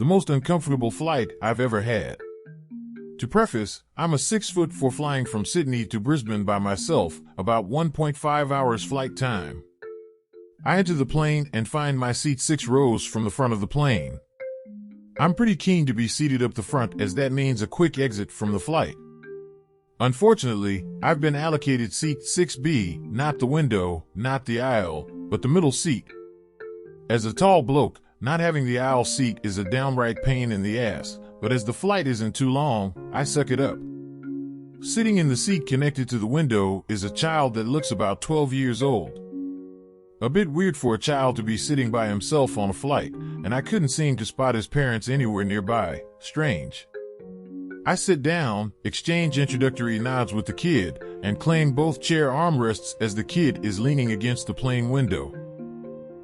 the most uncomfortable flight I've ever had. To preface, I'm a 6'4" flying from Sydney to Brisbane by myself, about 1.5 hours flight time. I enter the plane and find my seat 6 rows from the front of the plane. I'm pretty keen to be seated up the front as that means a quick exit from the flight. Unfortunately, I've been allocated seat 6B, not the window, not the aisle, but the middle seat. As a tall bloke, not having the aisle seat is a downright pain in the ass, but as the flight isn't too long, I suck it up. Sitting in the seat connected to the window is a child that looks about 12 years old. A bit weird for a child to be sitting by himself on a flight, and I couldn't seem to spot his parents anywhere nearby. Strange. I sit down, exchange introductory nods with the kid, and claim both chair armrests as the kid is leaning against the plane window.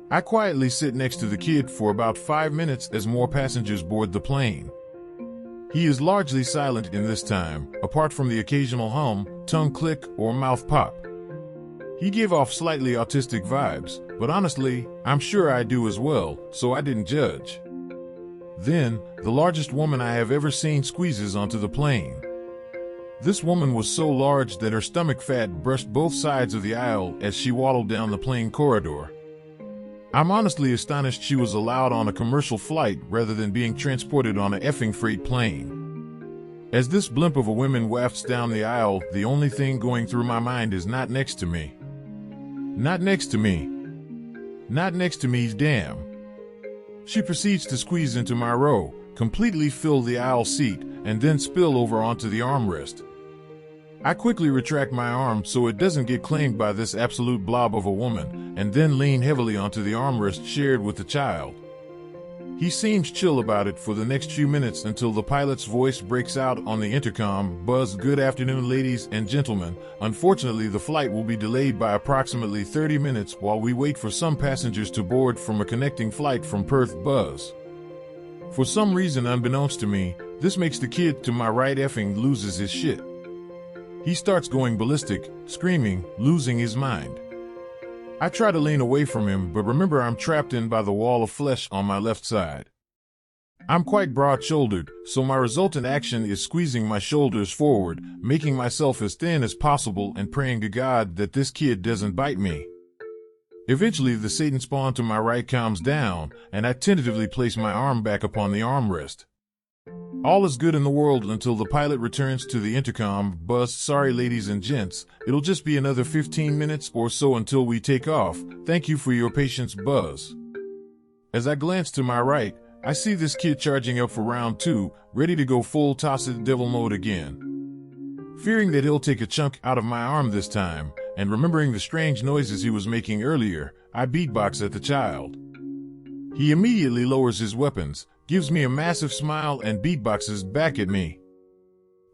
I quietly sit next to the kid for about 5 minutes as more passengers board the plane. He is largely silent in this time, apart from the occasional hum, tongue click, or mouth pop. He gave off slightly autistic vibes, but honestly, I'm sure I do as well, so I didn't judge. Then, the largest woman I have ever seen squeezes onto the plane. This woman was so large that her stomach fat brushed both sides of the aisle as she waddled down the plane corridor. I'm honestly astonished she was allowed on a commercial flight rather than being transported on a effing freight plane. As this blimp of a woman wafts down the aisle, the only thing going through my mind is not next to me. Not next to me. Not next to me, damn. She proceeds to squeeze into my row, completely fill the aisle seat, and then spill over onto the armrest. I quickly retract my arm so it doesn't get claimed by this absolute blob of a woman, and then lean heavily onto the armrest shared with the child. He seems chill about it for the next few minutes until the pilot's voice breaks out on the intercom, "Buzz, good afternoon ladies and gentlemen. Unfortunately, the flight will be delayed by approximately 30 minutes while we wait for some passengers to board from a connecting flight from Perth. Buzz." For some reason unbeknownst to me, this makes the kid to my right effing loses his shit. He starts going ballistic, screaming, losing his mind. I try to lean away from him, but remember I'm trapped in by the wall of flesh on my left side. I'm quite broad-shouldered, so my resultant action is squeezing my shoulders forward, making myself as thin as possible and praying to God that this kid doesn't bite me. Eventually, the Satan spawn to my right calms down, and I tentatively place my arm back upon the armrest. All is good in the world until the pilot returns to the intercom, "Buzz, sorry ladies and gents, it'll just be another 15 minutes or so until we take off. Thank you for your patience, Buzz." As I glance to my right, I see this kid charging up for round 2, ready to go full toss-it devil mode again. Fearing that he'll take a chunk out of my arm this time, and remembering the strange noises he was making earlier, I beatbox at the child. He immediately lowers his weapons, gives me a massive smile, and beatboxes back at me.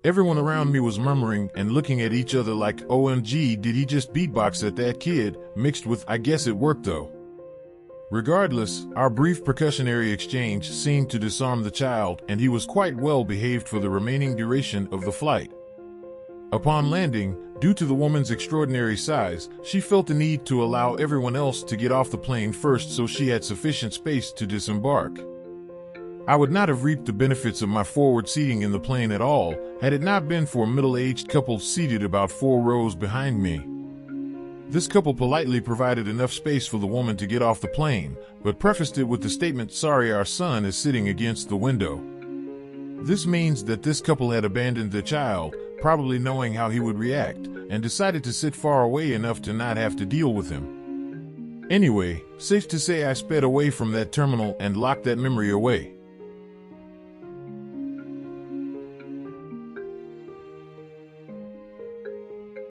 Everyone around me was murmuring and looking at each other like, "OMG, did he just beatbox at that kid?" mixed with, "I guess it worked though." Regardless, our brief percussionary exchange seemed to disarm the child, and he was quite well behaved for the remaining duration of the flight. Upon landing, due to the woman's extraordinary size, she felt the need to allow everyone else to get off the plane first so she had sufficient space to disembark. I would not have reaped the benefits of my forward seating in the plane at all had it not been for a middle-aged couple seated about 4 rows behind me. This couple politely provided enough space for the woman to get off the plane, but prefaced it with the statement, "Sorry, our son is sitting against the window." This means that this couple had abandoned the child, probably knowing how he would react, and decided to sit far away enough to not have to deal with him. Anyway, safe to say I sped away from that terminal and locked that memory away.